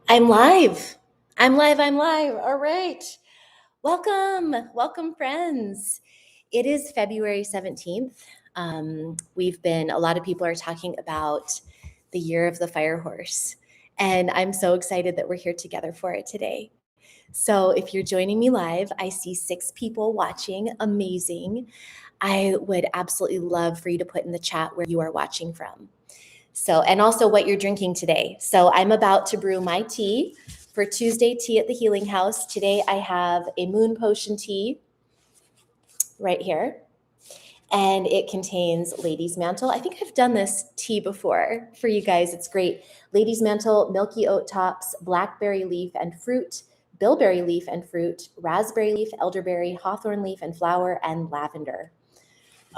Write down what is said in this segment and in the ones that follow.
I'm live. I'm live. I'm live. All right. Welcome. Welcome, friends. It is February 17th. A lot of people are talking about the year of the fire horse. And I'm so excited that we're here together for it today. So if you're joining me live, I see 6 people watching. Amazing. I would absolutely love for you to put in the chat where you are watching from. So, and also what you're drinking today. So I'm about to brew my tea for Tuesday Tea at the Healing House. Today I have a moon potion tea right here. And it contains Lady's Mantle. I think I've done this tea before for you guys. It's great. Lady's Mantle, milky oat tops, blackberry leaf and fruit, bilberry leaf and fruit, raspberry leaf, elderberry, hawthorn leaf and flower, and lavender.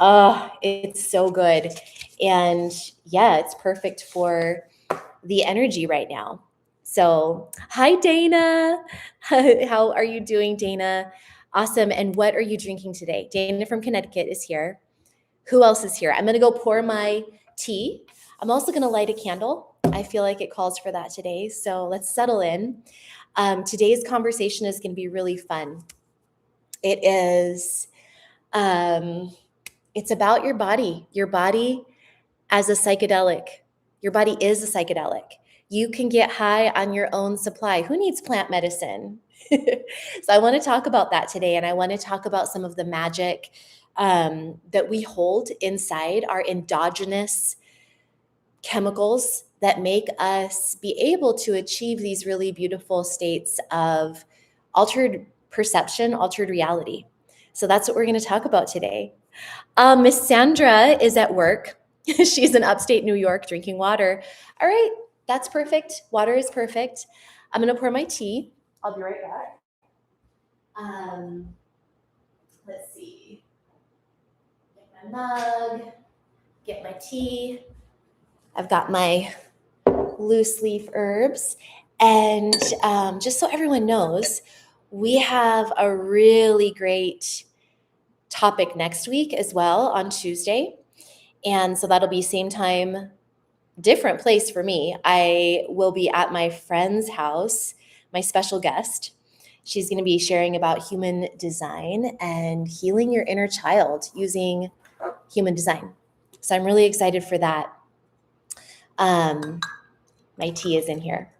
Oh, it's so good. And yeah, it's perfect for the energy right now. So, hi, Dana. How are you doing, Dana? Awesome. And what are you drinking today? Dana from Connecticut is here. Who else is here? I'm going to go pour my tea. I'm also going to light a candle. I feel like it calls for that today. So, let's settle in. Today's conversation is going to be really fun. It is. It's about your body as a psychedelic. Your body is a psychedelic. You can get high on your own supply. Who needs plant medicine? So I want to talk about that today. And I want to talk about some of the magic that we hold inside our endogenous chemicals that make us be able to achieve these really beautiful states of altered perception, altered reality. So that's what we're going to talk about today. Miss Sandra is at work. She's in upstate New York drinking water. All right, that's perfect. Water is perfect. I'm going to pour my tea. I'll be right back. Let's see. Get my mug, get my tea. I've got my loose leaf herbs. And just so everyone knows, we have a really great topic next week as well on Tuesday. And so that'll be same time, different place for me. I will be at my friend's house, my special guest. She's going to be sharing about human design and healing your inner child using human design. So I'm really excited for that. My tea is in here.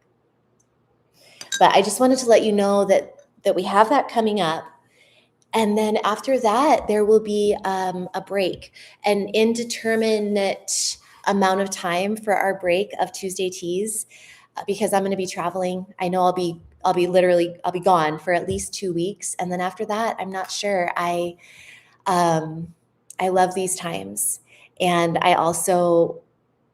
But I just wanted to let you know that we have that coming up. And then after that, there will be a break, an indeterminate amount of time for our break of Tuesday teas, because I'm going to be traveling. I know I'll be gone for at least 2 weeks, and then after that, I'm not sure. I love these times, and I also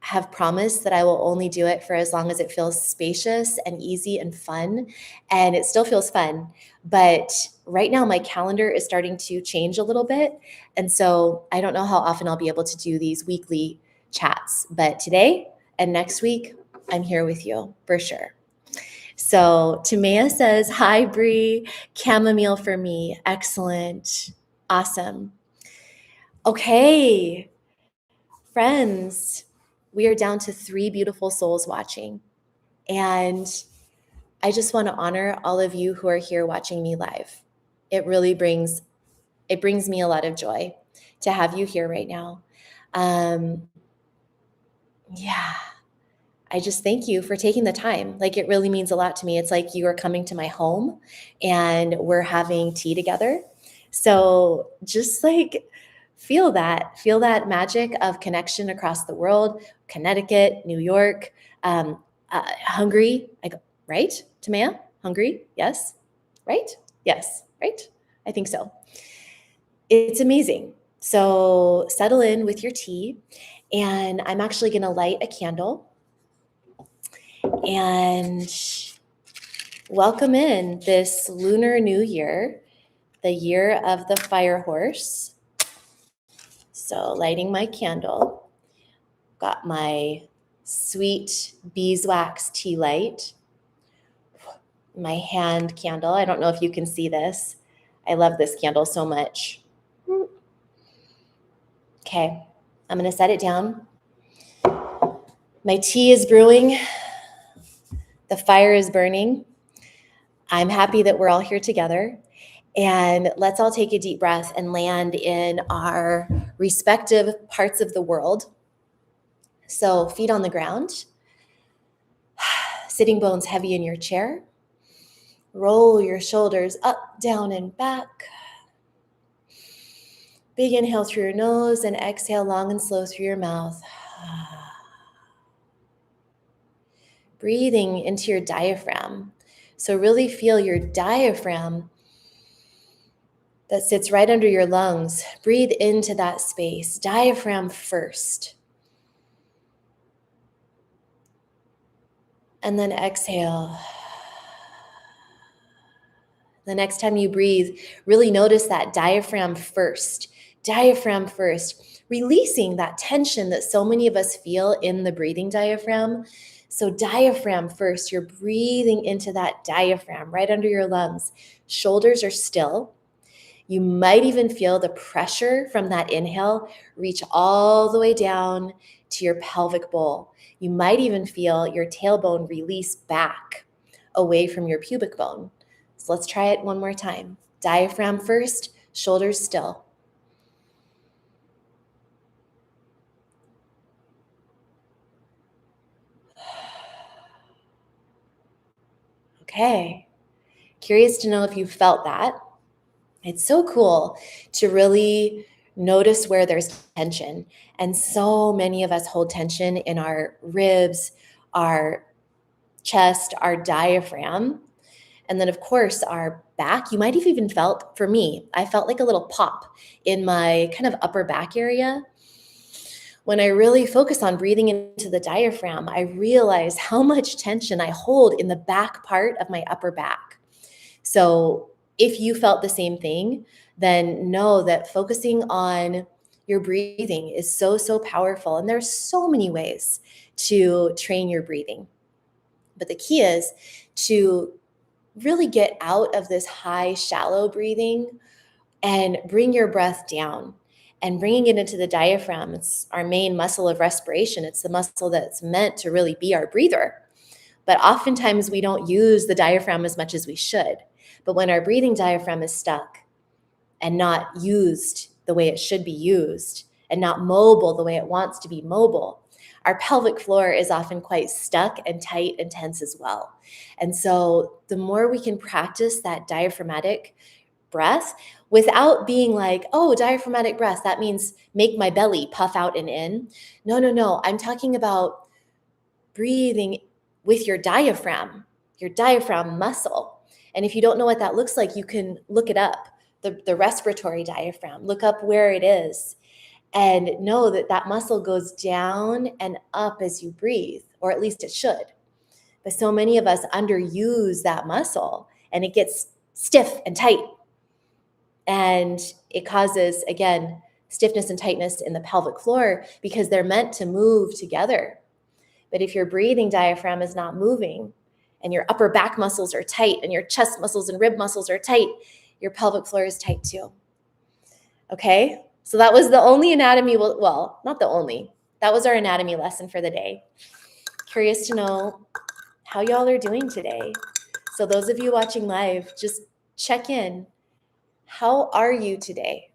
have promised that I will only do it for as long as it feels spacious and easy and fun. And it still feels fun. But right now, my calendar is starting to change a little bit. And so I don't know how often I'll be able to do these weekly chats. But today and next week, I'm here with you for sure. So Tamea says, hi, Bree, chamomile for me. Excellent. Awesome. Okay, friends. We are down to 3 beautiful souls watching. And I just want to honor all of you who are here watching me live. It brings me a lot of joy to have you here right now. Yeah, I just thank you for taking the time. Like, it really means a lot to me. It's like you are coming to my home and we're having tea together. So just like feel that magic of connection across the world, Connecticut, New York, Hungary, right? Tamaya, Hungary? Yes, right? Yes, right? I think so. It's amazing. So settle in with your tea, and I'm actually going to light a candle and welcome in this Lunar New Year, the year of the fire horse. So lighting my candle, got my sweet beeswax tea light, my hand candle. I don't know if you can see this. I love this candle so much. Okay, I'm going to set it down. My tea is brewing. The fire is burning. I'm happy that we're all here together. And let's all take a deep breath and land in our respective parts of the world. So feet on the ground, sitting bones heavy in your chair. Roll your shoulders up, down, and back. Big inhale through your nose and exhale long and slow through your mouth. Breathing into your diaphragm. So really feel your diaphragm that sits right under your lungs. Breathe into that space. Diaphragm first. And then exhale. The next time you breathe, really notice that diaphragm first. Diaphragm first. Releasing that tension that so many of us feel in the breathing diaphragm. So diaphragm first. You're breathing into that diaphragm right under your lungs. Shoulders are still. You might even feel the pressure from that inhale reach all the way down to your pelvic bowl. You might even feel your tailbone release back away from your pubic bone. So let's try it one more time. Diaphragm first, shoulders still. Okay. Curious to know if you felt that. It's so cool to really notice where there's tension. And so many of us hold tension in our ribs, our chest, our diaphragm. And then, of course, our back. You might have even felt, for me, I felt like a little pop in my kind of upper back area. When I really focus on breathing into the diaphragm, I realize how much tension I hold in the back part of my upper back. So if you felt the same thing, then know that focusing on your breathing is so, so powerful. And there's so many ways to train your breathing. But the key is to really get out of this high, shallow breathing and bring your breath down. And bringing it into the diaphragm, it's our main muscle of respiration. It's the muscle that's meant to really be our breather. But oftentimes we don't use the diaphragm as much as we should. But when our breathing diaphragm is stuck and not used the way it should be used and not mobile the way it wants to be mobile, our pelvic floor is often quite stuck and tight and tense as well. And so the more we can practice that diaphragmatic breath without being like, oh, diaphragmatic breath, that means make my belly puff out and in. No. I'm talking about breathing with your diaphragm muscle. And if you don't know what that looks like, you can look it up, the respiratory diaphragm. Look up where it is and know that that muscle goes down and up as you breathe, or at least it should. But so many of us underuse that muscle and it gets stiff and tight. And it causes, again, stiffness and tightness in the pelvic floor because they're meant to move together. But if your breathing diaphragm is not moving and your upper back muscles are tight and your chest muscles and rib muscles are tight, your pelvic floor is tight too. Okay? So that was the only anatomy, well, not the only. That was our anatomy lesson for the day. Curious to know how y'all are doing today. So those of you watching live, just check in. How are you today?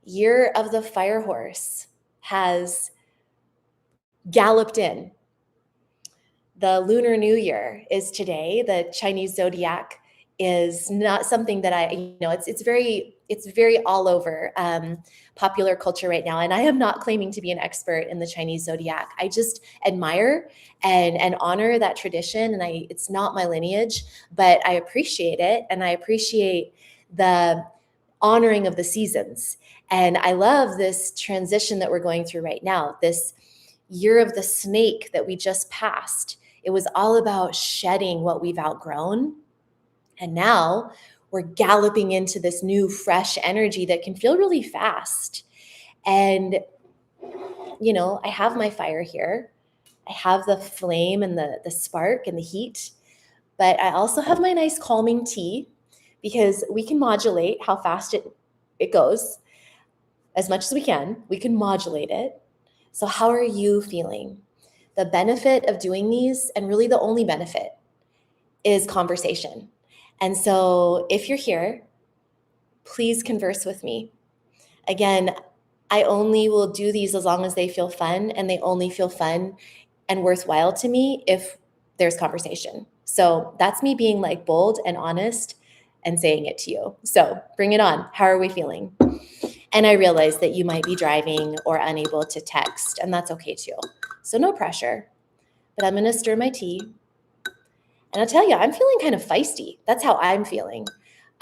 Year of the Fire Horse has galloped in. The Lunar New Year is today. The Chinese zodiac is not something that it's very all over popular culture right now. And I am not claiming to be an expert in the Chinese zodiac. I just admire and honor that tradition. And it's not my lineage, but I appreciate it. And I appreciate the honoring of the seasons. And I love this transition that we're going through right now, this year of the snake that we just passed. It was all about shedding what we've outgrown. And now we're galloping into this new, fresh energy that can feel really fast. And, I have my fire here. I have the flame and the spark and the heat. But I also have my nice calming tea because we can modulate how fast it goes as much as we can. We can modulate it. So how are you feeling? the benefit of doing these, and really the only benefit, is conversation. And so if you're here, please converse with me. Again, I only will do these as long as they feel fun, and they only feel fun and worthwhile to me if there's conversation. So that's me being like bold and honest and saying it to you. So bring it on. How are we feeling? And I realize that you might be driving or unable to text, and that's okay too. So no pressure, but I'm gonna stir my tea. And I'll tell you, I'm feeling kind of feisty. That's how I'm feeling.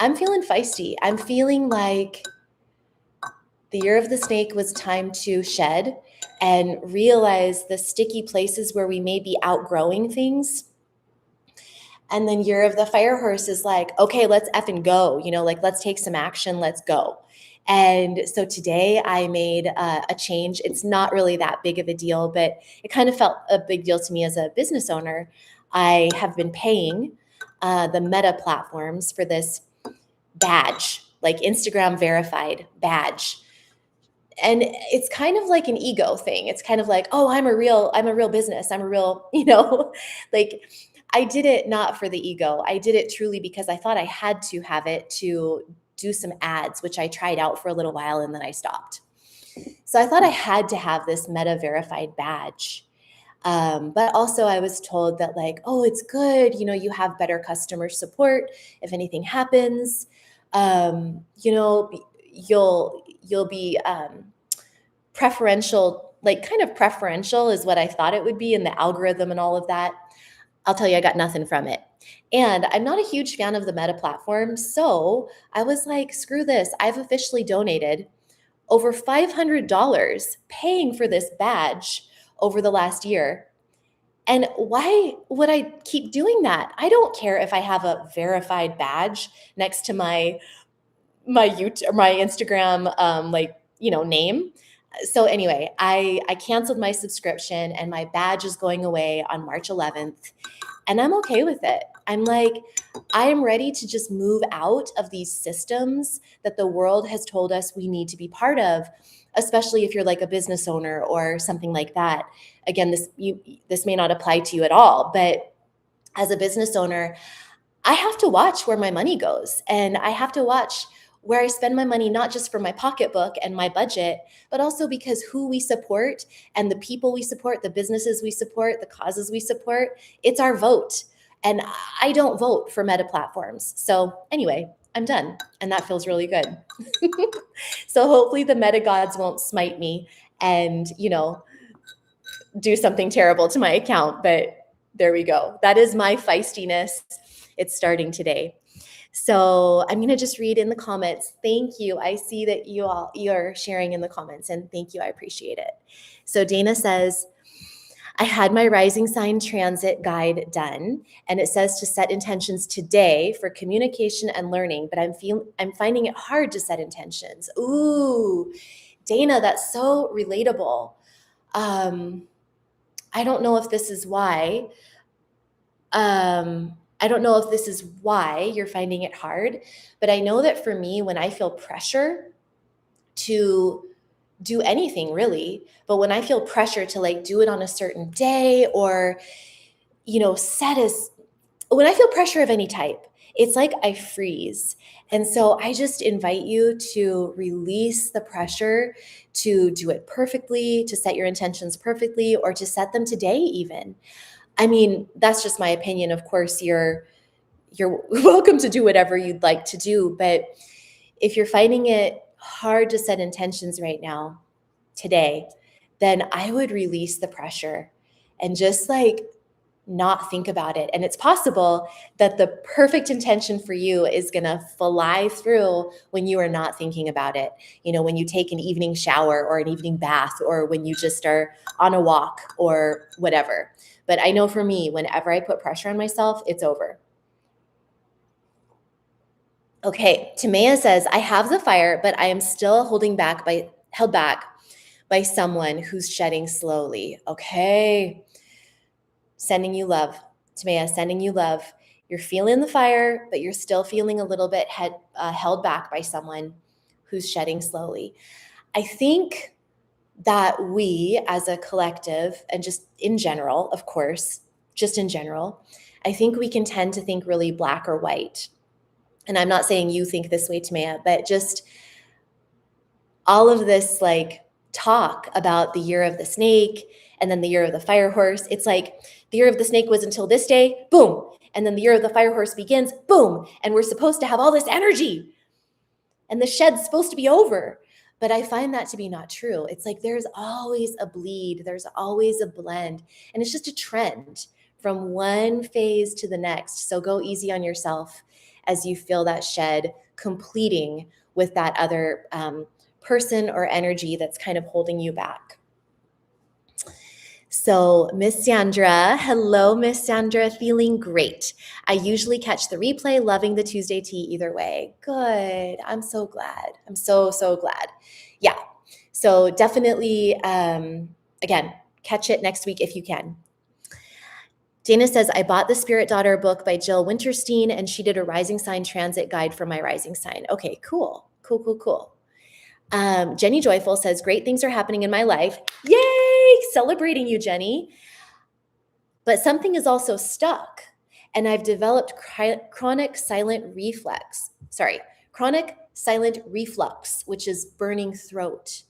I'm feeling feisty. I'm feeling like the year of the snake was time to shed and realize the sticky places where we may be outgrowing things. And then year of the fire horse is like, okay, let's effing go, like let's take some action, let's go. And so today I made a change. It's not really that big of a deal, but it kind of felt a big deal to me as a business owner. I have been paying the Meta platforms for this badge, like Instagram verified badge. And it's kind of like an ego thing. It's kind of like, oh, I'm a real business. I'm a real, like I did it not for the ego. I did it truly because I thought I had to have it to do some ads, which I tried out for a little while and then I stopped. So I thought I had to have this Meta verified badge. But also I was told that like, oh, it's good. You have better customer support. If anything happens, you'll be preferential, like kind of preferential is what I thought it would be in the algorithm and all of that. I'll tell you, I got nothing from it. And I'm not a huge fan of the Meta platform. So I was like, screw this. I've officially donated over $500 paying for this badge over the last year. And why would I keep doing that? I don't care if I have a verified badge next to my YouTube, my Instagram, name. So anyway, I canceled my subscription and my badge is going away on March 11th. And I'm okay with it. I'm like, I am ready to just move out of these systems that the world has told us we need to be part of, especially if you're like a business owner or something like that. Again, this may not apply to you at all, but as a business owner, I have to watch where my money goes, and I have to watch where I spend my money, not just for my pocketbook and my budget, but also because who we support and the people we support, the businesses we support, the causes we support, it's our vote. And I don't vote for Meta platforms. So anyway, I'm done. And that feels really good. So hopefully the Meta gods won't smite me and, do something terrible to my account. But there we go. That is my feistiness. It's starting today. So I'm going to just read in the comments. Thank you. I see that you're sharing in the comments, and thank you. I appreciate it. So Dana says, I had my rising sign transit guide done, and it says to set intentions today for communication and learning, but I'm finding it hard to set intentions. Ooh, Dana, that's so relatable. I don't know if this is why. I don't know if this is why you're finding it hard, but I know that for me, when I feel pressure to do anything really, but when I feel pressure to like do it on a certain day or, when I feel pressure of any type, it's like I freeze. And so I just invite you to release the pressure to do it perfectly, to set your intentions perfectly, or to set them today even. I mean, that's just my opinion. Of course, you're welcome to do whatever you'd like to do. But if you're finding it hard to set intentions right now, today, then I would release the pressure and just like not think about it. And it's possible that the perfect intention for you is going to fly through when you are not thinking about it. When you take an evening shower or an evening bath, or when you just are on a walk or whatever. But I know for me, whenever I put pressure on myself, it's over. Okay, Tamaya says, I have the fire, but I am still held back by someone who's shedding slowly. Okay. Sending you love. Tamaya, sending you love. You're feeling the fire, but you're still feeling a little bit held back by someone who's shedding slowly. I think that we as a collective, and just in general, of course, just in general, I think we can tend to think really black or white. And I'm not saying you think this way, Tamaya, but just all of this like talk about the year of the snake and then the year of the fire horse. It's like the year of the snake was until this day, boom. And then the year of the fire horse begins, boom. And we're supposed to have all this energy. And the shed's supposed to be over. But I find that to be not true. It's like there's always a bleed, there's always a blend. And it's just a trend from one phase to the next. So go easy on yourself as you feel that shed completing with that other person or energy that's kind of holding you back. So Miss Sandra, hello, Miss Sandra, feeling great. I usually catch the replay, loving the Tuesday tea either way. Good. I'm so glad. I'm so glad. Yeah. So definitely, again, catch it next week if you can. Dana says, I bought the Spirit Daughter book by Jill Winterstein, and she did a rising sign transit guide for my rising sign. Okay, cool. Jenny Joyful says, great things are happening in my life. Yay! Celebrating you, Jenny. But something is also stuck, and I've developed chronic silent reflux, which is burning throat.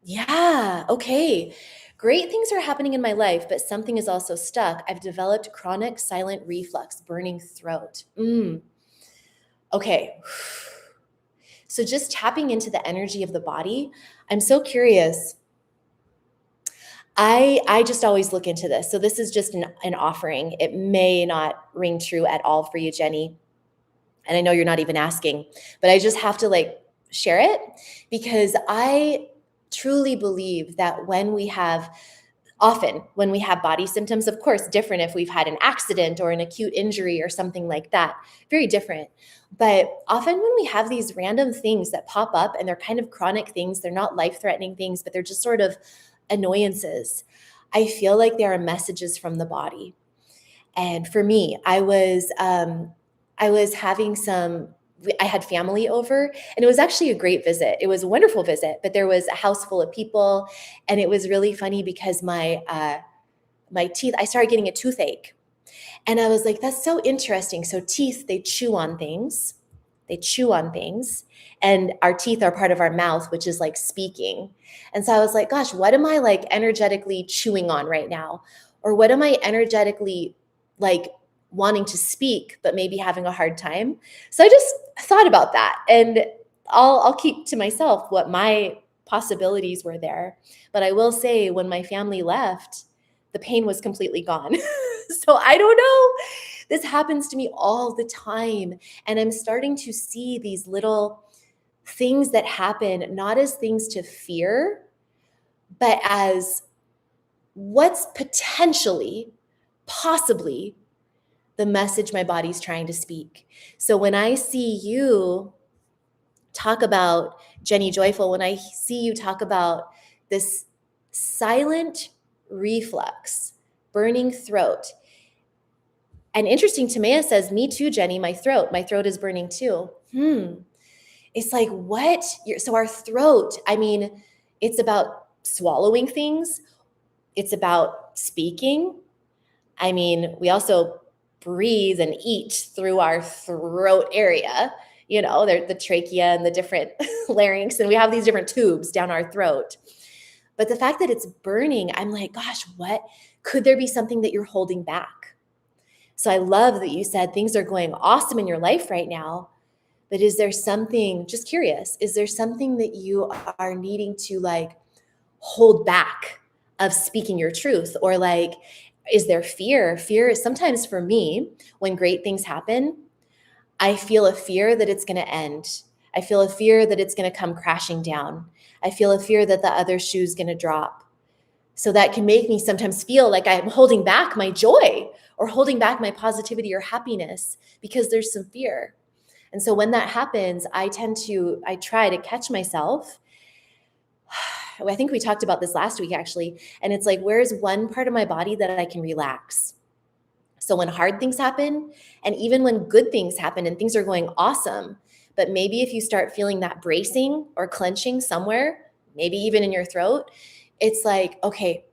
Yeah, okay. Great things are happening in my life, but something is also stuck. I've developed chronic silent reflux, burning throat. Okay. So just tapping into the energy of the body. I'm so curious. I just always look into this. So this is just an offering. It may not ring true at all for you, Jenny. And I know you're not even asking, but I just have to like share it because I truly believe that when we have body symptoms, of course, different if we've had an accident or an acute injury or something like that, very different. But often when we have these random things that pop up and they're kind of chronic things, they're not life-threatening things, but they're just sort of annoyances. I feel like there are messages from the body. And for me, I was having I had family over, and it was actually a great visit. It was a wonderful visit, but there was a house full of people, and it was really funny because my teeth, I started getting a toothache. And I was like, that's so interesting. So teeth, they chew on things. And our teeth are part of our mouth, which is like speaking. And so I was like, gosh, what am I like energetically chewing on right now? Or what am I energetically like wanting to speak, but maybe having a hard time? So I just thought about that, and I'll keep to myself what my possibilities were there. But I will say when my family left, the pain was completely gone. So I don't know. This happens to me all the time. And I'm starting to see these little things that happen, not as things to fear, but as what's possibly the message my body's trying to speak. So when I see you talk about, Jenny Joyful, when I see you talk about this silent reflux, burning throat, and interesting, Tamaya says, me too, Jenny, my throat is burning too. It's like, what? So our throat, I mean, it's about swallowing things. It's about speaking. I mean, we also breathe and eat through our throat area. You know, the trachea and the different larynx, and we have these different tubes down our throat. But the fact that it's burning, I'm like, gosh, what? Could there be something that you're holding back? So I love that you said things are going awesome in your life right now, but is there something, just curious, is there something that you are needing to like hold back of speaking your truth? Or like, is there fear? Fear is sometimes, for me, when great things happen, I feel a fear that it's going to end. I feel a fear that it's going to come crashing down. I feel a fear that the other shoe's going to drop. So that can make me sometimes feel like I'm holding back my joy or holding back my positivity or happiness because there's some fear. And so when that happens, I try to catch myself. I think we talked about this last week, actually. And it's like, where's one part of my body that I can relax? So when hard things happen, and even when good things happen and things are going awesome, but maybe if you start feeling that bracing or clenching somewhere, maybe even in your throat. It's like, okay,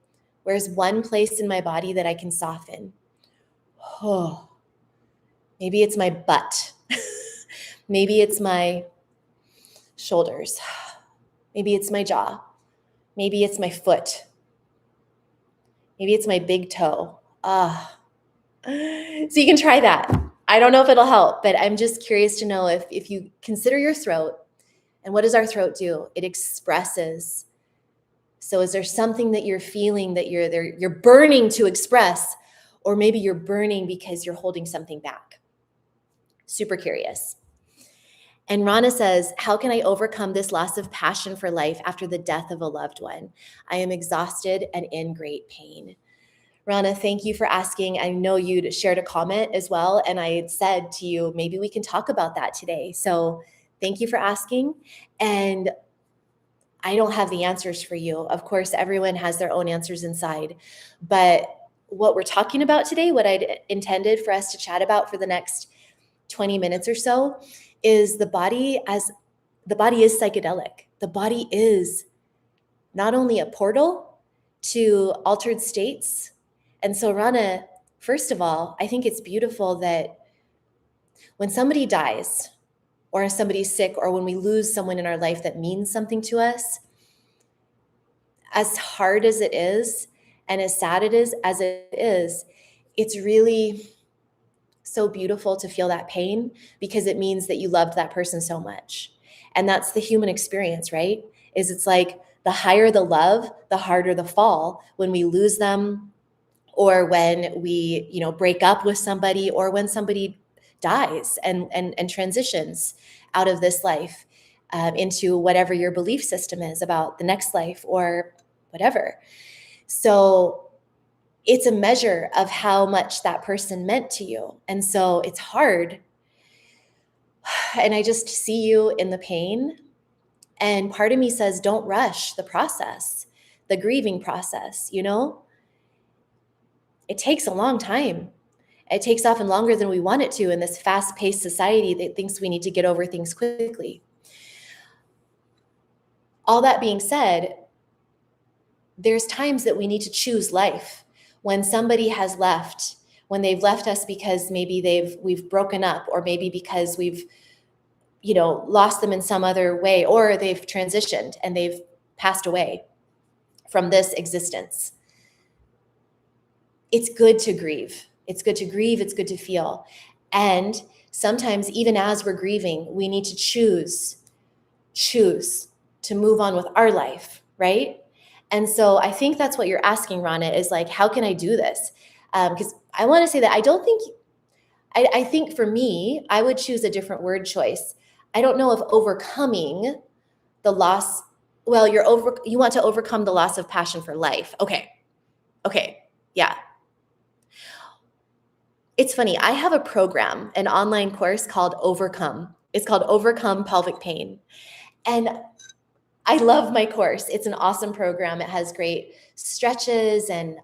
where's one place in my body that I can soften? Oh, maybe it's my butt. Maybe it's my shoulders. Maybe it's my jaw. Maybe it's my foot. Maybe it's my big toe. So you can try that. I don't know if it'll help, but I'm just curious to know if you consider your throat, and what does our throat do? It expresses. So is there something that you're feeling that you're burning to express, or maybe you're burning because you're holding something back? Super curious. And Rana says, how can I overcome this loss of passion for life after the death of a loved one? I am exhausted and in great pain. Rana, thank you for asking. I know you'd shared a comment as well, and I had said to you, maybe we can talk about that today. So thank you for asking. And I don't have the answers for you. Of course, everyone has their own answers inside. But what we're talking about today, what I'd intended for us to chat about for the next 20 minutes or so, is the body is psychedelic. The body is not only a portal to altered states. And so, Rana, first of all, I think it's beautiful that when somebody dies, or somebody's sick, or when we lose someone in our life that means something to us, as hard as it is, and as sad it is, it's really so beautiful to feel that pain, because it means that you loved that person so much. And that's the human experience, right? It's like the higher the love, the harder the fall when we lose them, or when we, break up with somebody, or when somebody dies and transitions out of this life into whatever your belief system is about the next life or whatever. So it's a measure of how much that person meant to you. And so it's hard. And I just see you in the pain. And part of me says, don't rush the process, the grieving process, It takes a long time. It takes often longer than we want it to in this fast-paced society that thinks we need to get over things quickly. All that being said, there's times that we need to choose life. When somebody has left, when they've left us because maybe we've broken up, or maybe because we've lost them in some other way, or they've transitioned and they've passed away from this existence. It's good to grieve. It's good to grieve. It's good to feel. And sometimes, even as we're grieving, we need to choose to move on with our life, right? And so I think that's what you're asking, Rana, is like, how can I do this? Because I want to say that I think for me, I would choose a different word choice. I don't know if overcoming the loss, well, you want to overcome the loss of passion for life. Okay. Yeah. It's funny. I have a program, an online course called Overcome. It's called Overcome Pelvic Pain. And I love my course. It's an awesome program. It has great stretches and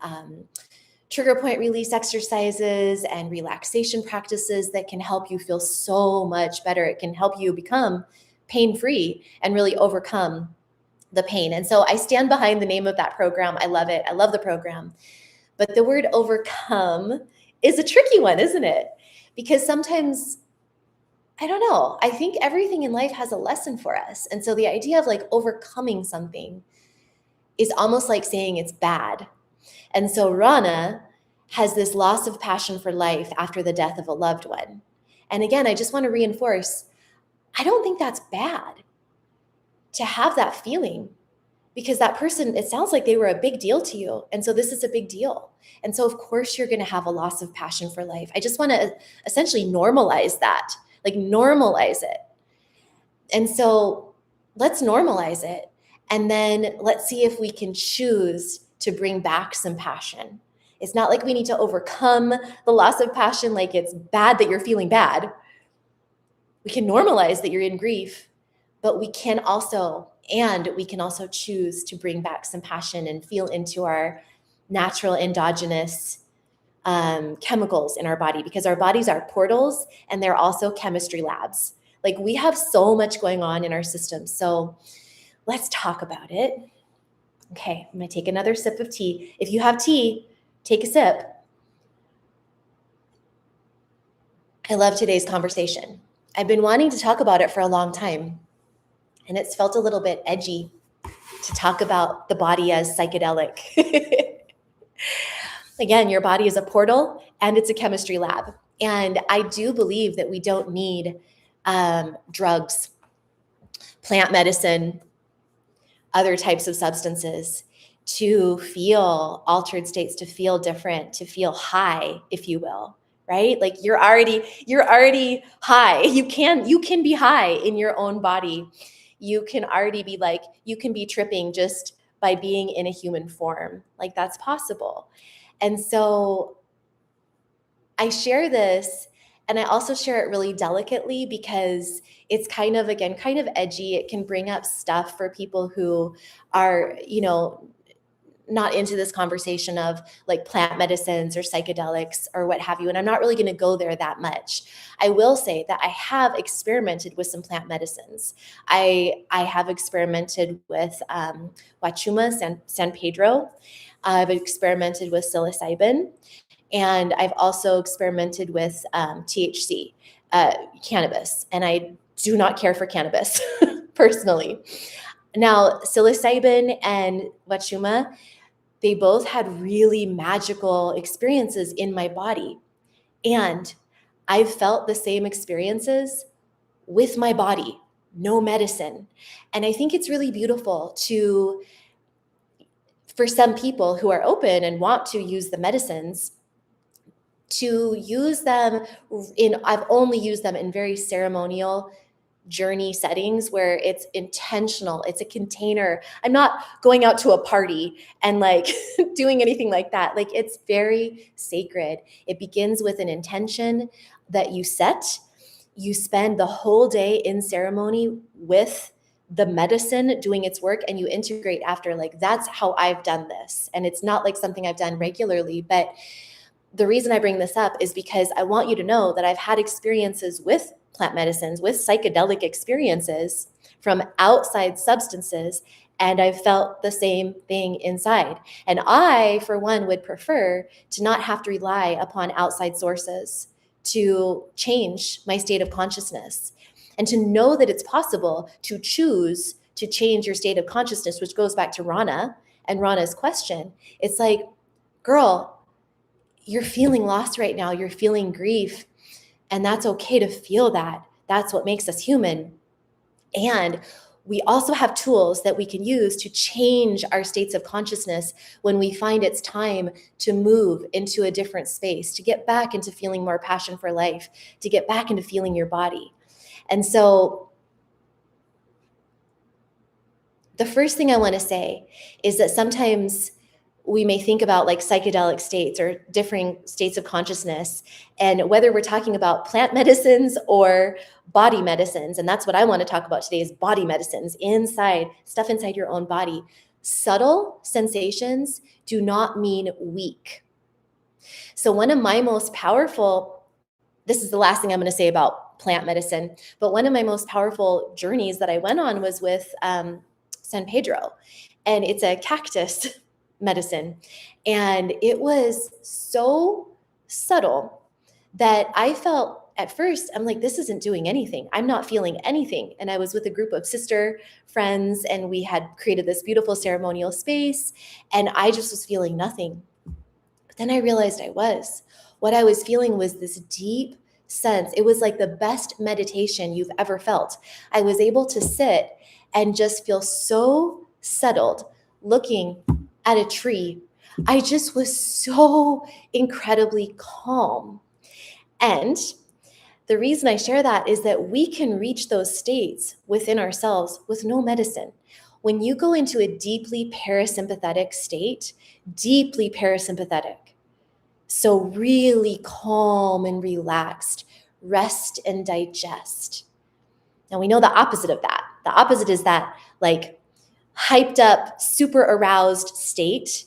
trigger point release exercises and relaxation practices that can help you feel so much better. It can help you become pain-free and really overcome the pain. And so I stand behind the name of that program. I love it. I love the program. But the word overcome is a tricky one, isn't it? Because sometimes, I don't know, I think everything in life has a lesson for us. And so the idea of like overcoming something is almost like saying it's bad. And so Rana has this loss of passion for life after the death of a loved one. And again, I just want to reinforce, I don't think that's bad to have that feeling, because that person, it sounds like they were a big deal to you. And so this is a big deal. And so of course you're going to have a loss of passion for life. I just want to essentially normalize that, like normalize it. And so let's normalize it. And then let's see if we can choose to bring back some passion. It's not like we need to overcome the loss of passion, like it's bad that you're feeling bad. We can normalize that you're in grief, but we can also choose to bring back some passion and feel into our natural endogenous chemicals in our body, because our bodies are portals and they're also chemistry labs. Like we have so much going on in our system. So let's talk about it. Okay, I'm gonna take another sip of tea. If you have tea, take a sip. I love today's conversation. I've been wanting to talk about it for a long time, and it's felt a little bit edgy to talk about the body as psychedelic. Again, your body is a portal and it's a chemistry lab. And I do believe that we don't need drugs, plant medicine, other types of substances to feel altered states, to feel different, to feel high, if you will, right? Like you're already high. You can be high in your own body. You can already be like, you can be tripping just by being in a human form. Like that's possible. And so I share this, and I also share it really delicately because it's kind of, again, kind of edgy. It can bring up stuff for people who are, not into this conversation of like plant medicines or psychedelics or what have you. And I'm not really going to go there that much. I will say that I have experimented with some plant medicines. I have experimented with Wachuma, San Pedro. I've experimented with psilocybin. And I've also experimented with THC, cannabis. And I do not care for cannabis personally. Now, psilocybin and Wachuma, they both had really magical experiences in my body. And I've felt the same experiences with my body, no medicine. And I think it's really beautiful for some people who are open and want to use the medicines, to use them I've only used them in very ceremonial journey settings where it's intentional. It's a container. I'm not going out to a party and like doing anything like that. Like it's very sacred. It begins with an intention that you set. You spend the whole day in ceremony with the medicine doing its work, and you integrate after. Like that's how I've done this. And it's not like something I've done regularly, but the reason I bring this up is because I want you to know that I've had experiences with plant medicines, with psychedelic experiences from outside substances, and I've felt the same thing inside. And I, for one, would prefer to not have to rely upon outside sources to change my state of consciousness, and to know that it's possible to choose to change your state of consciousness, which goes back to Rana and Rana's question. It's like, girl, you're feeling lost right now. You're feeling grief. And that's okay to feel that. That's what makes us human. And we also have tools that we can use to change our states of consciousness when we find it's time to move into a different space, to get back into feeling more passion for life, to get back into feeling your body. And so the first thing I want to say is that sometimes we may think about like psychedelic states or differing states of consciousness, and whether we're talking about plant medicines or body medicines, and that's what I want to talk about today is body medicines, stuff inside your own body. Subtle sensations do not mean weak. So one of my most powerful, this is the last thing I'm going to say about plant medicine, but one of my most powerful journeys that I went on was with San Pedro, and it's a cactus medicine. And it was so subtle that I felt at first, I'm like, this isn't doing anything. I'm not feeling anything. And I was with a group of sister friends, and we had created this beautiful ceremonial space, and I just was feeling nothing. But then I realized what I was feeling was this deep sense. It was like the best meditation you've ever felt. I was able to sit and just feel so settled looking at a tree. I just was so incredibly calm. And the reason I share that is that we can reach those states within ourselves with no medicine. When you go into a deeply parasympathetic state, deeply parasympathetic, so really calm and relaxed, rest and digest. Now we know the opposite of that. The opposite is that like hyped up, super aroused state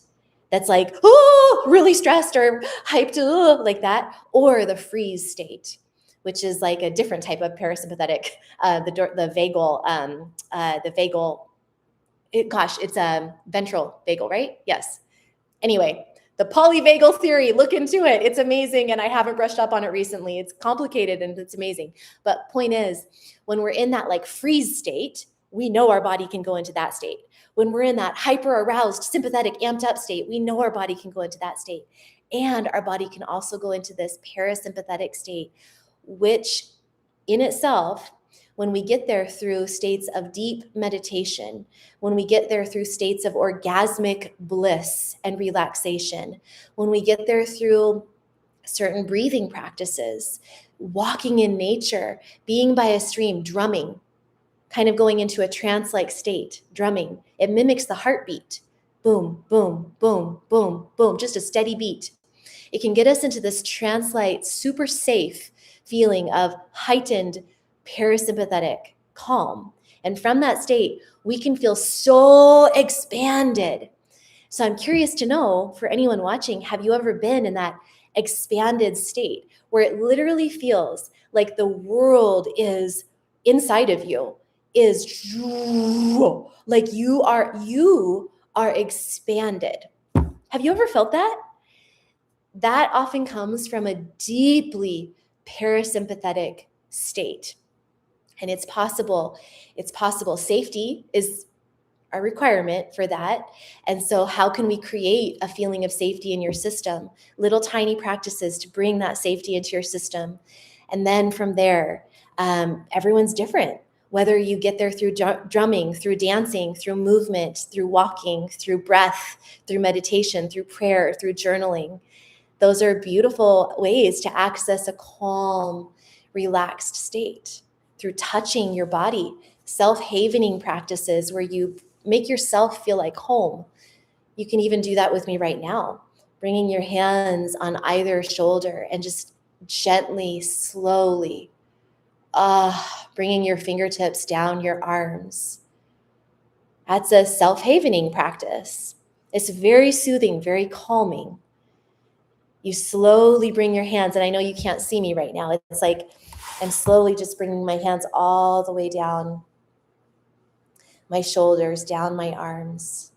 that's like, oh, really stressed or hyped, like that, or the freeze state, which is like a different type of parasympathetic, the vagal It's a ventral vagal, right? Yes. Anyway, the polyvagal theory, look into it. It's amazing. And I haven't brushed up on it recently. It's complicated and it's amazing. But point is, when we're in that like freeze state, we know our body can go into that state. When we're in that hyper aroused, sympathetic, amped up state, we know our body can go into that state. And our body can also go into this parasympathetic state, which in itself, when we get there through states of deep meditation, when we get there through states of orgasmic bliss and relaxation, when we get there through certain breathing practices, walking in nature, being by a stream, drumming, kind of going into a trance-like state, drumming. It mimics the heartbeat. Boom, boom, boom, boom, boom, just a steady beat. It can get us into this trance-like, super safe feeling of heightened parasympathetic calm. And from that state, we can feel so expanded. So I'm curious to know, for anyone watching, have you ever been in that expanded state where it literally feels like the world is inside of you, is like you are expanded? Have you ever felt that? That often comes from a deeply parasympathetic state. And it's possible. Safety is a requirement for that. And so how can we create a feeling of safety in your system? Little tiny practices to bring that safety into your system. And then from there, everyone's different. Whether you get there through drumming, through dancing, through movement, through walking, through breath, through meditation, through prayer, through journaling. Those are beautiful ways to access a calm, relaxed state through touching your body, self-havening practices where you make yourself feel like home. You can even do that with me right now, bringing your hands on either shoulder and just gently, slowly, bringing your fingertips down your arms. That's a self-havening practice. It's very soothing, very calming. You slowly bring your hands, and I know you can't see me right now. It's like I'm slowly just bringing my hands all the way down my shoulders, down my arms.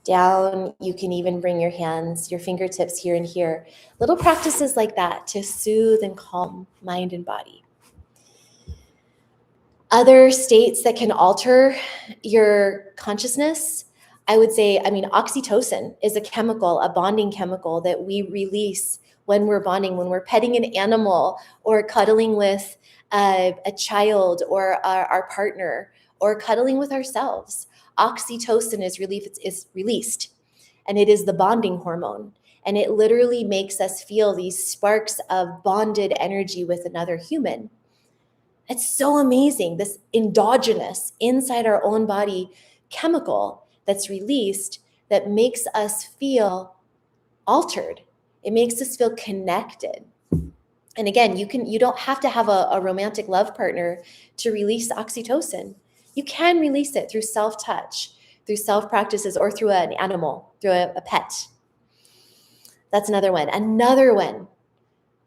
Down, you can even bring your hands, your fingertips here and here. Little practices like that to soothe and calm mind and body. Other states that can alter your consciousness, I would say, oxytocin is a chemical, a bonding chemical that we release when we're bonding, when we're petting an animal or cuddling with a child or our partner or cuddling with ourselves. Oxytocin is released, and it is the bonding hormone. And it literally makes us feel these sparks of bonded energy with another human. It's so amazing, this endogenous, inside our own body chemical that's released that makes us feel altered. It makes us feel connected. And again, you don't have to have a romantic love partner to release oxytocin. You can release it through self-touch, through self-practices, or through an animal, through a pet. That's another one.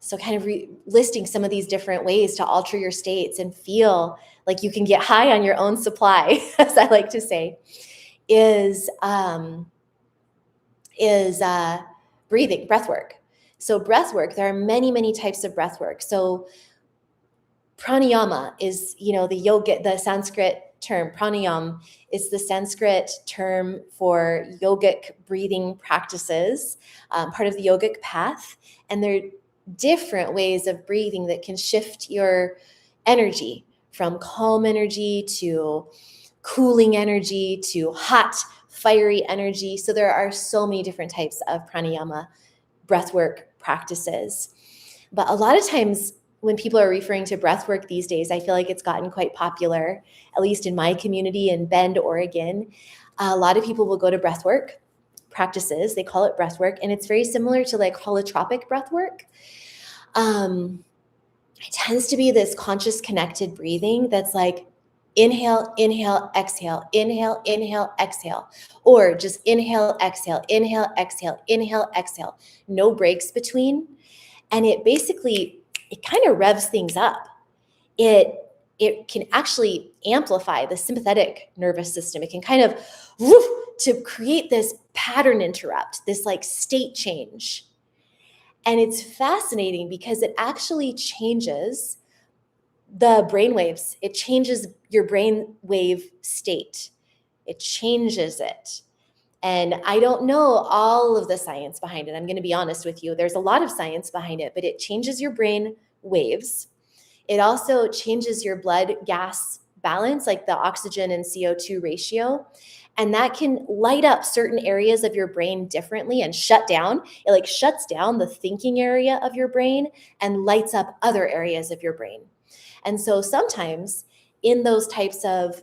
So kind of listing some of these different ways to alter your states and feel like you can get high on your own supply, as I like to say, is breathing, breathwork. So breathwork, there are many, many types of breathwork. So pranayama is, the Sanskrit term. Pranayam is the Sanskrit term for yogic breathing practices, part of the yogic path. And they're different ways of breathing that can shift your energy from calm energy to cooling energy to hot, fiery energy. So there are so many different types of pranayama breathwork practices. But a lot of times when people are referring to breathwork these days, I feel like it's gotten quite popular, at least in my community in Bend, Oregon. A lot of people will go to breathwork practices. They call it breathwork, and it's very similar to like holotropic breathwork. It tends to be this conscious connected breathing that's like inhale, inhale, exhale, inhale, inhale, exhale, or just inhale, exhale, inhale, exhale, inhale, exhale, no breaks between. And it kind of revs things up. It it can actually amplify the sympathetic nervous system. It can kind of woof, to create this pattern interrupt, this like state change. And it's fascinating because it actually changes the brain waves. It changes your brain wave state. It changes it. And I don't know all of the science behind it. I'm going to be honest with you. There's a lot of science behind it, but it changes your brain waves. It also changes your blood gas balance, like the oxygen and CO2 ratio. And that can light up certain areas of your brain differently and shut down. It like shuts down the thinking area of your brain and lights up other areas of your brain. And so sometimes in those types of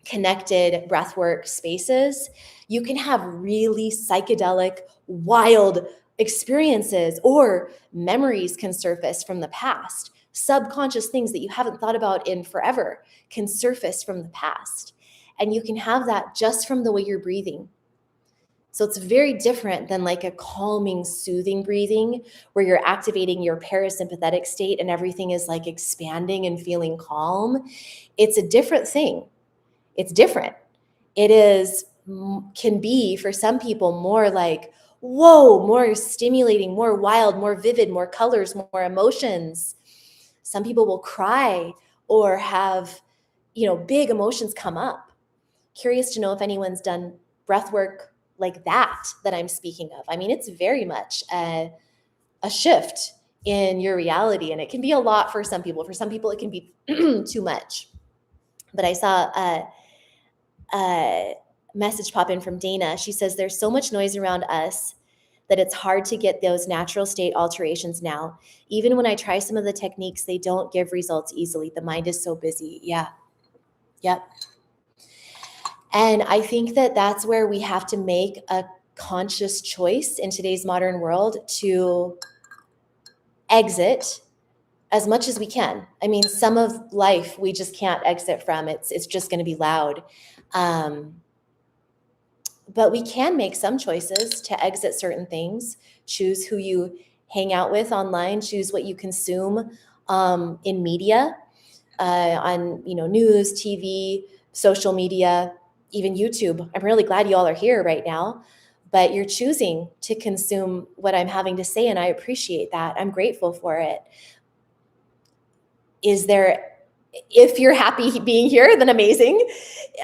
connected breathwork spaces, you can have really psychedelic, wild experiences, or memories can surface from the past. Subconscious things that you haven't thought about in forever can surface from the past. And you can have that just from the way you're breathing. So it's very different than like a calming, soothing breathing where you're activating your parasympathetic state and everything is like expanding and feeling calm. It's a different thing. It's different. It is, can be for some people more like, whoa, more stimulating, more wild, more vivid, more colors, more emotions. Some people will cry or have, big emotions come up. Curious to know if anyone's done breath work like that I'm speaking of. I mean, it's very much a shift in your reality, and it can be a lot for some people. For some people, it can be too much. But I saw a message pop in from Dana. She says, there's so much noise around us that it's hard to get those natural state alterations now. Even when I try some of the techniques, they don't give results easily. The mind is so busy. Yeah. Yep. And I think that that's where we have to make a conscious choice in today's modern world to exit as much as we can. I mean, some of life we just can't exit from. It's just going to be loud. But we can make some choices to exit certain things, choose who you hang out with online, choose what you consume in media, on news, TV, social media, even YouTube. I'm really glad you all are here right now, but you're choosing to consume what I'm having to say, and I appreciate that. I'm grateful for it. If you're happy being here, then amazing.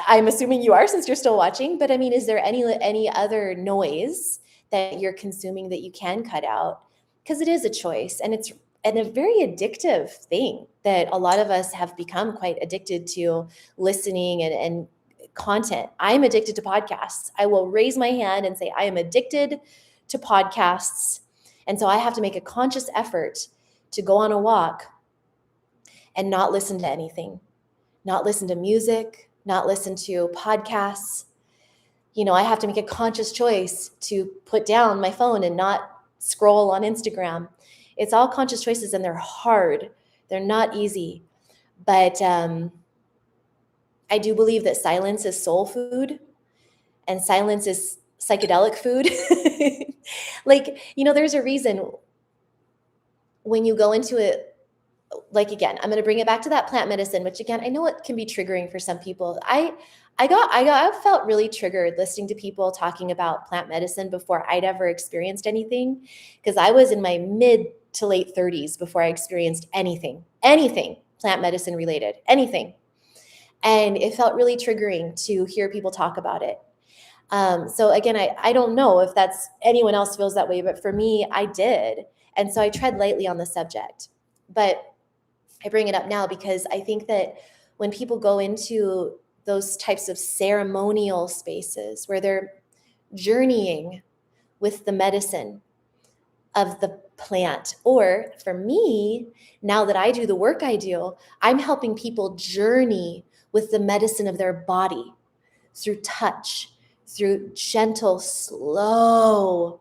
I'm assuming you are since you're still watching, but I mean, is there any other noise that you're consuming that you can cut out? Because it is a choice, and it's a very addictive thing that a lot of us have become quite addicted to listening and content. I'm addicted to podcasts. I will raise my hand and say I am addicted to podcasts. And so I have to make a conscious effort to go on a walk and not listen to anything, not listen to music, not listen to podcasts. I have to make a conscious choice to put down my phone and not scroll on Instagram. It's all conscious choices, and they're hard. They're not easy. But I do believe that silence is soul food and silence is psychedelic food. There's a reason when you go into it, like, again, I'm going to bring it back to that plant medicine, which again, I know it can be triggering for some people. I felt really triggered listening to people talking about plant medicine before I'd ever experienced anything, because I was in my mid to late 30s before I experienced anything plant medicine related, anything. And it felt really triggering to hear people talk about it. So again, I don't know if that's anyone else feels that way, but for me, I did. And so I tread lightly on the subject. But I bring it up now because I think that when people go into those types of ceremonial spaces where they're journeying with the medicine of the plant, or for me, now that I do the work I do, I'm helping people journey with the medicine of their body through touch, through gentle, slow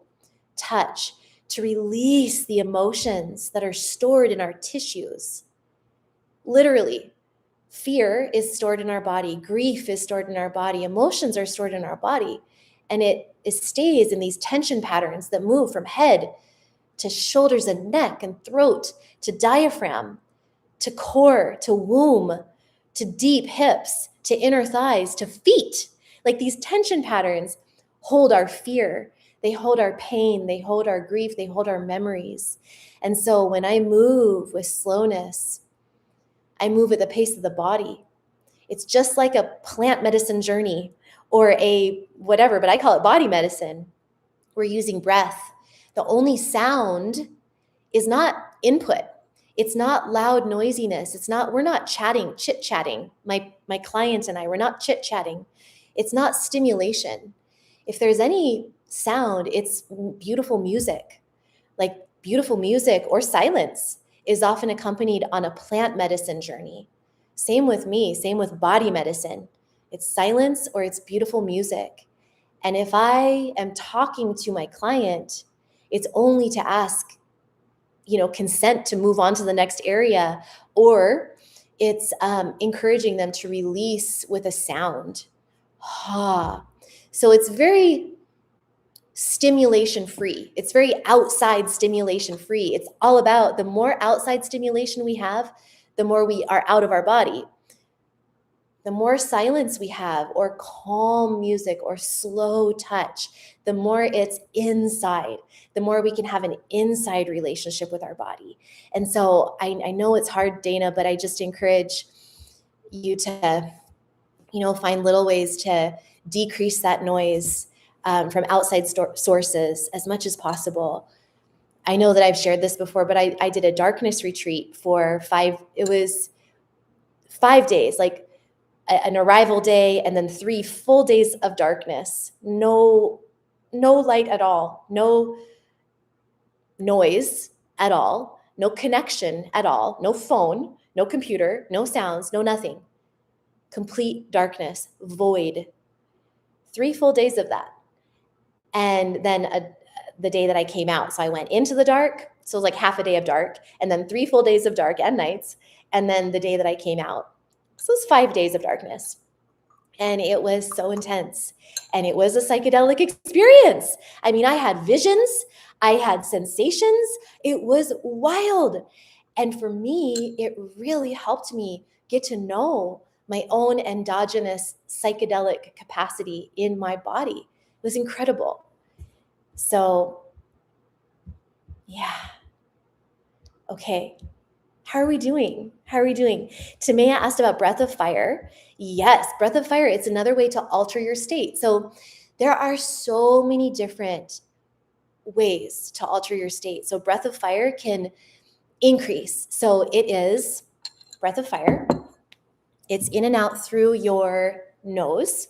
touch, to release the emotions that are stored in our tissues. Literally, fear is stored in our body. Grief is stored in our body. Emotions are stored in our body. And it stays in these tension patterns that move from head to shoulders and neck and throat to diaphragm to core, to womb, to deep hips, to inner thighs, to feet. Like these tension patterns hold our fear, they hold our pain, they hold our grief, they hold our memories. And so when I move with slowness, I move at the pace of the body. It's just like a plant medicine journey or a whatever, but I call it body medicine. We're using breath. The only sound is not input. It's not loud noisiness. We're not chatting, chit-chatting. My client and I, we're not chit-chatting. It's not stimulation. If there's any sound, it's beautiful music. Like beautiful music or silence is often accompanied on a plant medicine journey. Same with me, same with body medicine. It's silence or it's beautiful music. And if I am talking to my client, it's only to ask, consent to move on to the next area, or it's encouraging them to release with a sound. So it's very stimulation free. It's very outside stimulation free. It's all about the more outside stimulation we have, the more we are out of our body. The more silence we have, or calm music, or slow touch, the more it's inside, the more we can have an inside relationship with our body. And so I know it's hard, Dana, but I just encourage you to, find little ways to decrease that noise from outside sources as much as possible. I know that I've shared this before, but I did a darkness retreat for 5 days, like an arrival day and then 3 full days of darkness. No light at all, no noise at all, no connection at all, no phone, no computer, no sounds, no nothing. Complete darkness, void. 3 full days of that. And then the day that I came out. So I went into the dark, so it was like half a day of dark, and then 3 full days of dark and nights, and then the day that I came out. So it was 5 days of darkness. And it was so intense. And it was a psychedelic experience. I mean, I had visions, I had sensations. It was wild. And for me, it really helped me get to know my own endogenous psychedelic capacity in my body. It was incredible. So, yeah. Okay. How are we doing? Tamea asked about breath of fire. Yes, breath of fire. It's another way to alter your state. So there are so many different ways to alter your state. So breath of fire can increase. So it is breath of fire. It's in and out through your nose.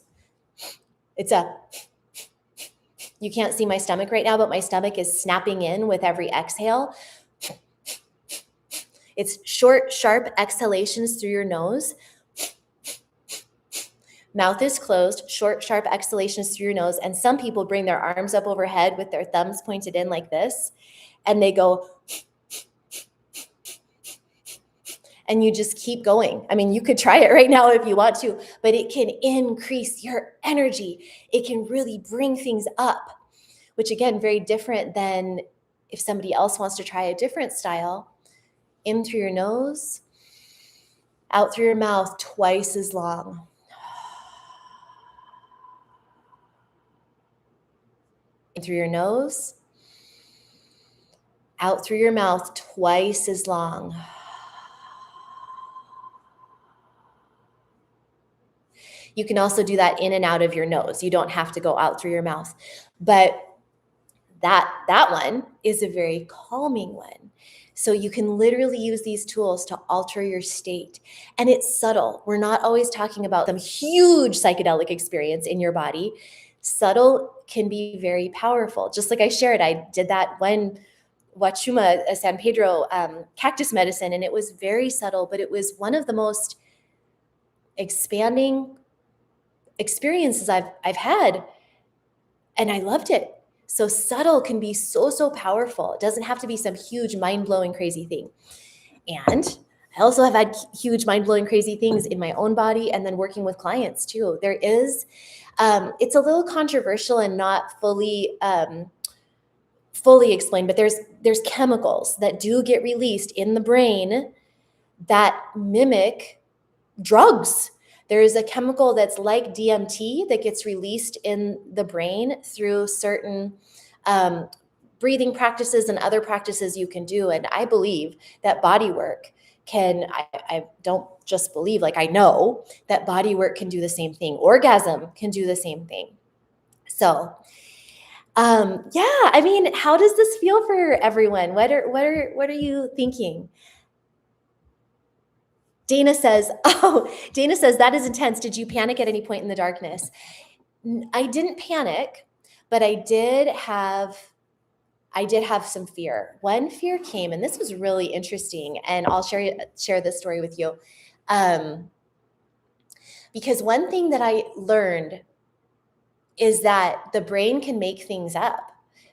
You can't see my stomach right now, but my stomach is snapping in with every exhale. It's short, sharp exhalations through your nose. Mouth is closed, short, sharp exhalations through your nose. And some people bring their arms up overhead with their thumbs pointed in like this, and they go, and you just keep going. I mean, you could try it right now if you want to, but it can increase your energy. It can really bring things up, which again, very different than if somebody else wants to try a different style. In through your nose, out through your mouth, twice as long. In through your nose, out through your mouth, twice as long. You can also do that in and out of your nose. You don't have to go out through your mouth. But that one is a very calming one. So you can literally use these tools to alter your state. And it's subtle. We're not always talking about some huge psychedelic experience in your body. Subtle can be very powerful. Just like I shared, I did that when Wachuma, San Pedro cactus medicine, and it was very subtle, but it was one of the most expanding experiences I've had. And I loved it. So subtle can be so powerful. It doesn't have to be some huge, mind-blowing, crazy thing. And I also have had huge, mind-blowing, crazy things in my own body and then working with clients too. There is, it's a little controversial and not fully explained, but there's chemicals that do get released in the brain that mimic drugs. There is a chemical that's like DMT that gets released in the brain through certain breathing practices and other practices you can do. And I believe that bodywork I don't just believe, like I know that bodywork can do the same thing. Orgasm can do the same thing. So yeah, I mean, how does this feel for everyone? What are you thinking? Dana says, Dana says, that is intense. Did you panic at any point in the darkness? I didn't panic, but I did have some fear. One fear came, and this was really interesting, and I'll share this story with you. Because one thing that I learned is that the brain can make things up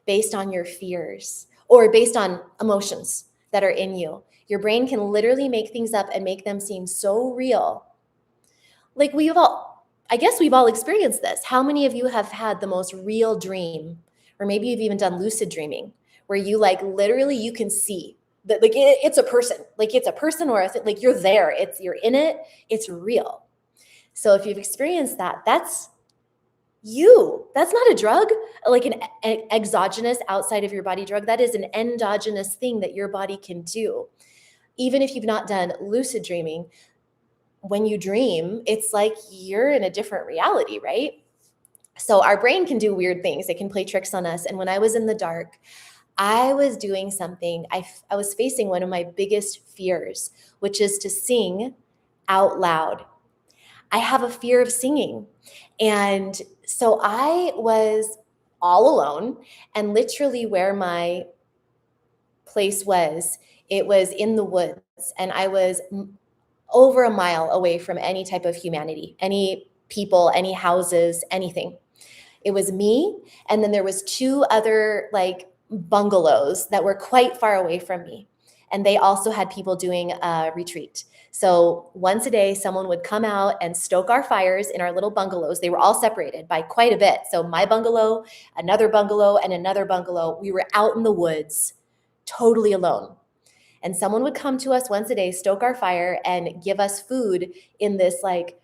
based on your fears or based on emotions that are in you. Your brain can literally make things up and make them seem so real. Like I guess we've all experienced this. How many of you have had the most real dream, or maybe you've even done lucid dreaming, where you like literally you can see that like it's a person, or like you're there, you're in it, it's real. So if you've experienced that, that's you. That's not a drug, like an exogenous outside of your body drug. That is an endogenous thing that your body can do. Even if you've not done lucid dreaming, when you dream, it's like you're in a different reality, right? So our brain can do weird things. It can play tricks on us. And when I was in the dark, I was doing something. I was facing one of my biggest fears, which is to sing out loud. I have a fear of singing. And so I was all alone, and literally where my place was, it was in the woods, and I was over a mile away from any type of humanity, any people, any houses, anything. It was me, and then there was two other like bungalows that were quite far away from me, and they also had people doing a retreat. So once a day, someone would come out and stoke our fires in our little bungalows. They were all separated by quite a bit. So my bungalow, another bungalow, and another bungalow. We were out in the woods, totally alone. And someone would come to us once a day, stoke our fire, and give us food in this like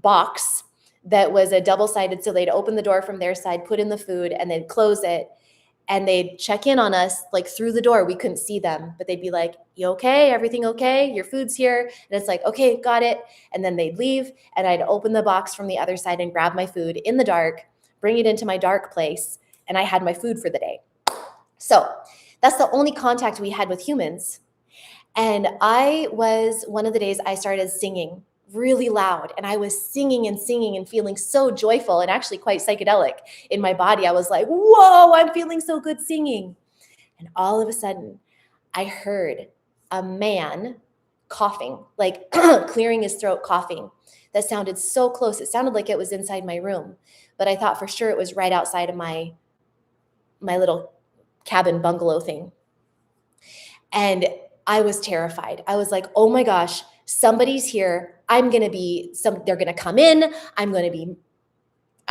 box that was a double-sided. So they'd open the door from their side, put in the food, and they'd close it. And they'd check in on us like through the door. We couldn't see them, but they'd be like, "You okay? Everything okay? Your food's here." And it's like, "Okay, got it." And then they'd leave, and I'd open the box from the other side and grab my food in the dark, bring it into my dark place, and I had my food for the day. So that's the only contact we had with humans. And one of the days I started singing really loud, and I was singing and feeling so joyful and actually quite psychedelic in my body. I was like, whoa, I'm feeling so good singing. And all of a sudden I heard a man coughing, like clearing his throat, coughing. That sounded so close. It sounded like it was inside my room, but I thought for sure it was right outside of my little cabin bungalow thing. And I was terrified. I was like, oh my gosh, somebody's here. they're going to come in. I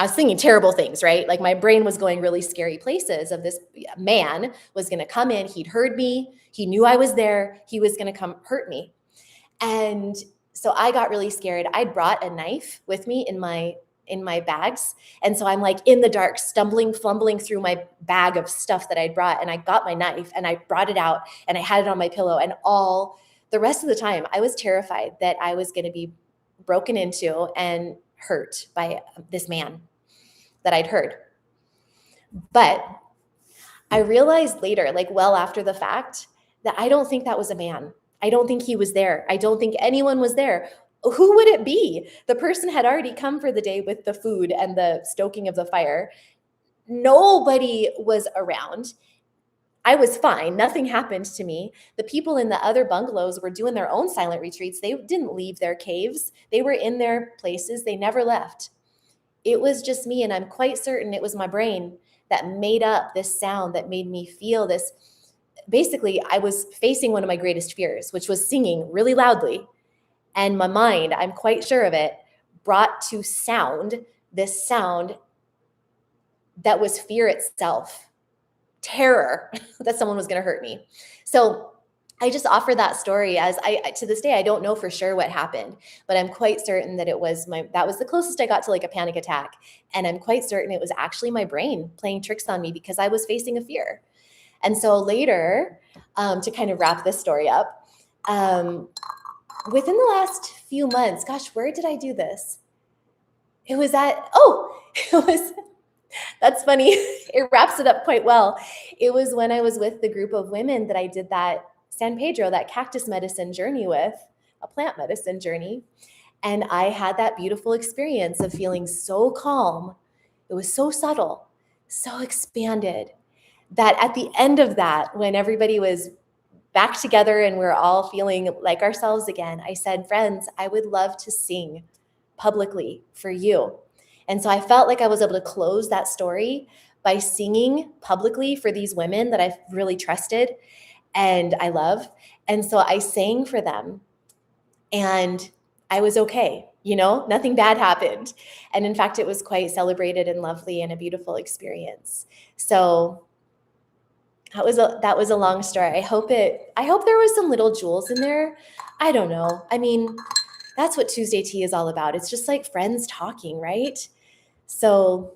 was thinking terrible things, right? Like my brain was going really scary places of this man was going to come in. He'd heard me. He knew I was there. He was going to come hurt me. And so I got really scared. I brought a knife with me in my bags. And so I'm like in the dark, fumbling through my bag of stuff that I'd brought. And I got my knife and I brought it out and I had it on my pillow. And all the rest of the time I was terrified that I was going to be broken into and hurt by this man that I'd heard. But I realized later, like well after the fact, that I don't think that was a man. I don't think he was there. I don't think anyone was there. Who would it be? The person had already come for the day with the food and the stoking of the fire. Nobody was around. I was fine. Nothing happened to me. The people in the other bungalows were doing their own silent retreats. They didn't leave their caves. They were in their places. They never left. It was just me, and I'm quite certain it was my brain that made up this sound that made me feel this. Basically, I was facing one of my greatest fears, which was singing really loudly. And my mind, I'm quite sure of it, brought to this sound that was fear itself, terror that someone was going to hurt me. So I just offer that story as to this day, I don't know for sure what happened, but I'm quite certain that that was the closest I got to like a panic attack. And I'm quite certain it was actually my brain playing tricks on me because I was facing a fear. And so later, to kind of wrap this story up, within the last few months, gosh, where did I do this? It was that's funny. It wraps it up quite well. It was when I was with the group of women that I did that San Pedro, that cactus medicine journey with, a plant medicine journey. And I had that beautiful experience of feeling so calm. It was so subtle, so expanded, that at the end of that, when everybody was back together and we're all feeling like ourselves again, I said, friends, I would love to sing publicly for you. And so I felt like I was able to close that story by singing publicly for these women that I've really trusted and I love. And so I sang for them and I was okay. Nothing bad happened. And in fact, it was quite celebrated and lovely and a beautiful experience. So that was a long story. I hope there was some little jewels in there. I don't know. I mean, that's what Tuesday Tea is all about. It's just like friends talking, right? So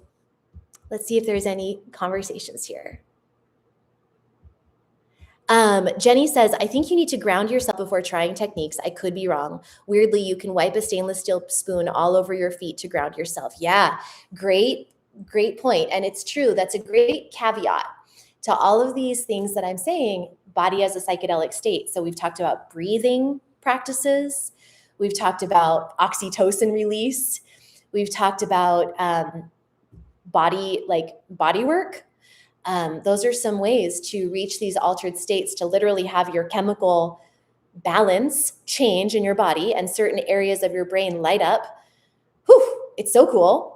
let's see if there's any conversations here. Jenny says, I think you need to ground yourself before trying techniques. I could be wrong. Weirdly, you can wipe a stainless steel spoon all over your feet to ground yourself. Yeah, great point. And it's true. That's a great caveat to all of these things that I'm saying, body as a psychedelic state. So we've talked about breathing practices. We've talked about oxytocin release. We've talked about bodywork. Those are some ways to reach these altered states, to literally have your chemical balance change in your body and certain areas of your brain light up. Whew, it's so cool.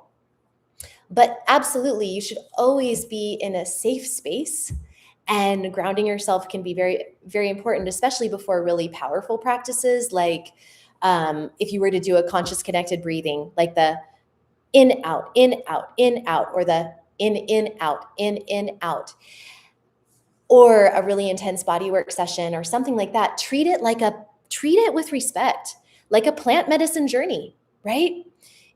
But absolutely, you should always be in a safe space, and grounding yourself can be very, very important, especially before really powerful practices. Like if you were to do a conscious connected breathing, like the in, out, or the in, out, or a really intense bodywork session or something like that. Treat it with respect, like a plant medicine journey, right?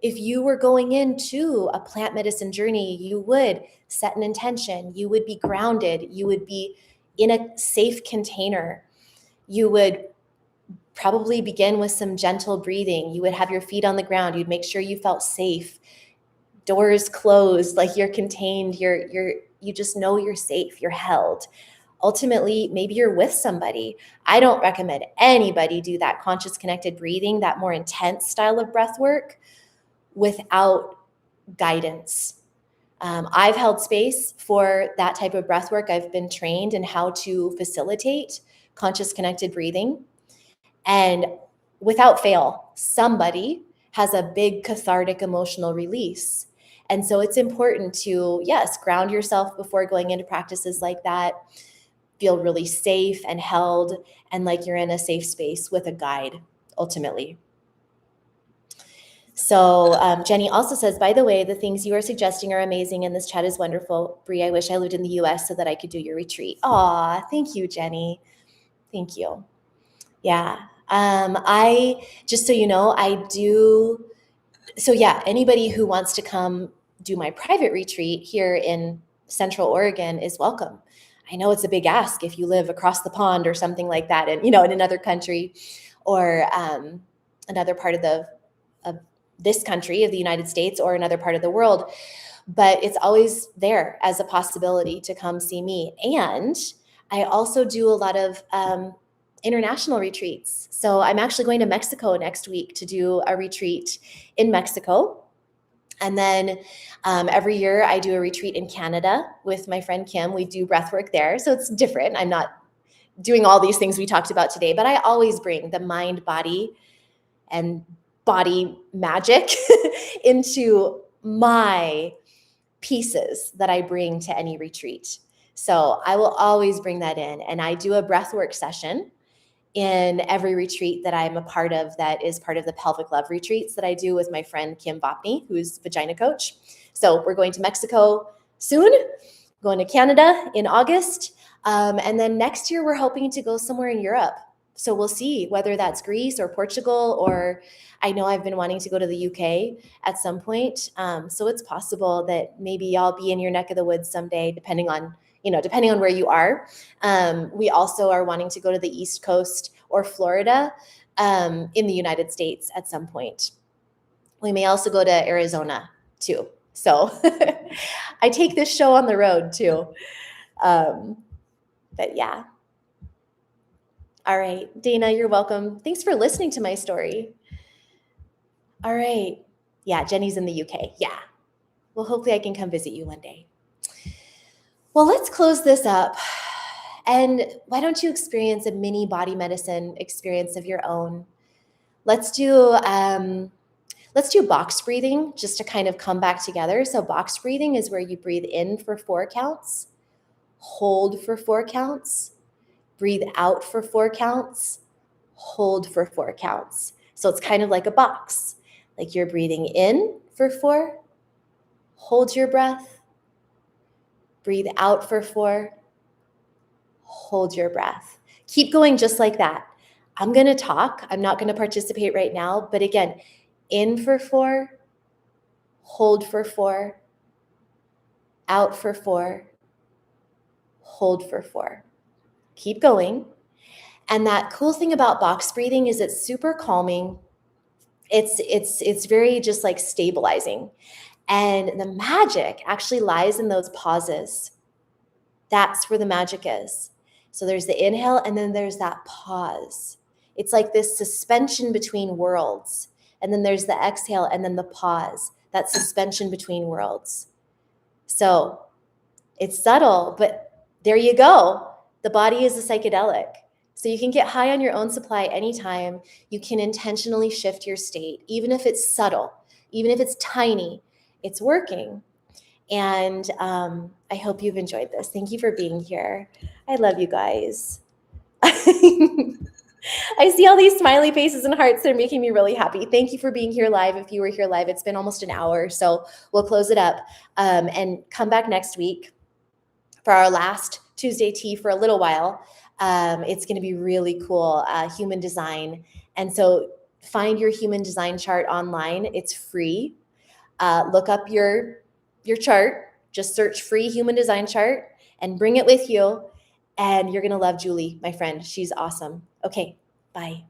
If you were going into a plant medicine journey, you would set an intention, you would be grounded, you would be in a safe container. You would probably begin with some gentle breathing. You would have your feet on the ground. You'd make sure you felt safe. Doors closed, like you're contained, you just know you're safe, you're held. Ultimately, maybe you're with somebody. I don't recommend anybody do that conscious connected breathing, that more intense style of breath work, without guidance. I've held space for that type of breath work. I've been trained in how to facilitate conscious connected breathing. And without fail, somebody has a big cathartic emotional release. And so it's important to, yes, ground yourself before going into practices like that. Feel really safe and held and like you're in a safe space with a guide, ultimately. So Jenny also says, by the way, the things you are suggesting are amazing and this chat is wonderful. Bree, I wish I lived in the US so that I could do your retreat. Aw, thank you, Jenny. Thank you. Yeah. Just so you know, anybody who wants to come do my private retreat here in Central Oregon is welcome. I know it's a big ask if you live across the pond or something like that, and in another country or another part of this country, of the United States, or another part of the world. But it's always there as a possibility to come see me. And I also do a lot of international retreats. So I'm actually going to Mexico next week to do a retreat in Mexico. And then every year I do a retreat in Canada with my friend Kim. We do breathwork there. So it's different. I'm not doing all these things we talked about today, but I always bring the mind, body, and body magic into my pieces that I bring to any retreat. So I will always bring that in. And I do a breathwork session in every retreat that I'm a part of, that is part of the pelvic love retreats that I do with my friend Kim Vopney, who's vagina coach. So we're going to Mexico soon, going to Canada in August. And then next year, we're hoping to go somewhere in Europe. So we'll see whether that's Greece or Portugal, or I know I've been wanting to go to the UK at some point. So it's possible that maybe I'll be in your neck of the woods someday, depending on where you are. We also are wanting to go to the East Coast or Florida in the United States at some point. We may also go to Arizona too. So I take this show on the road too. But yeah. All right, Dana, you're welcome. Thanks for listening to my story. All right. Yeah, Jenny's in the UK. Yeah. Well, hopefully I can come visit you one day. Well, let's close this up. And why don't you experience a mini body medicine experience of your own? Let's do box breathing just to kind of come back together. So box breathing is where you breathe in for 4 counts, hold for 4 counts, breathe out for 4 counts, hold for 4 counts. So it's kind of like a box. Like you're breathing in for 4, hold your breath, breathe out for 4, hold your breath. Keep going just like that. I'm going to talk. I'm not going to participate right now. But again, in for 4, hold for 4, out for 4, hold for 4. Keep going. And that cool thing about box breathing is it's super calming. It's very just like stabilizing. And the magic actually lies in those pauses. That's where the magic is. So there's the inhale and then there's that pause. It's like this suspension between worlds. And then there's the exhale and then the pause, that suspension between worlds. So it's subtle, but there you go. The body is a psychedelic. So you can get high on your own supply anytime. You can intentionally shift your state, even if it's subtle, even if it's tiny, it's working. And I hope you've enjoyed this. Thank you for being here. I love you guys. I see all these smiley faces and hearts that are making me really happy. Thank you for being here live. If you were here live, it's been almost an hour, so we'll close it up and come back next week for our last Tuesday tea for a little while. It's going to be really cool, human design. And so find your human design chart online. It's free. Look up your chart. Just search free human design chart and bring it with you. And you're going to love Julie, my friend. She's awesome. Okay, bye.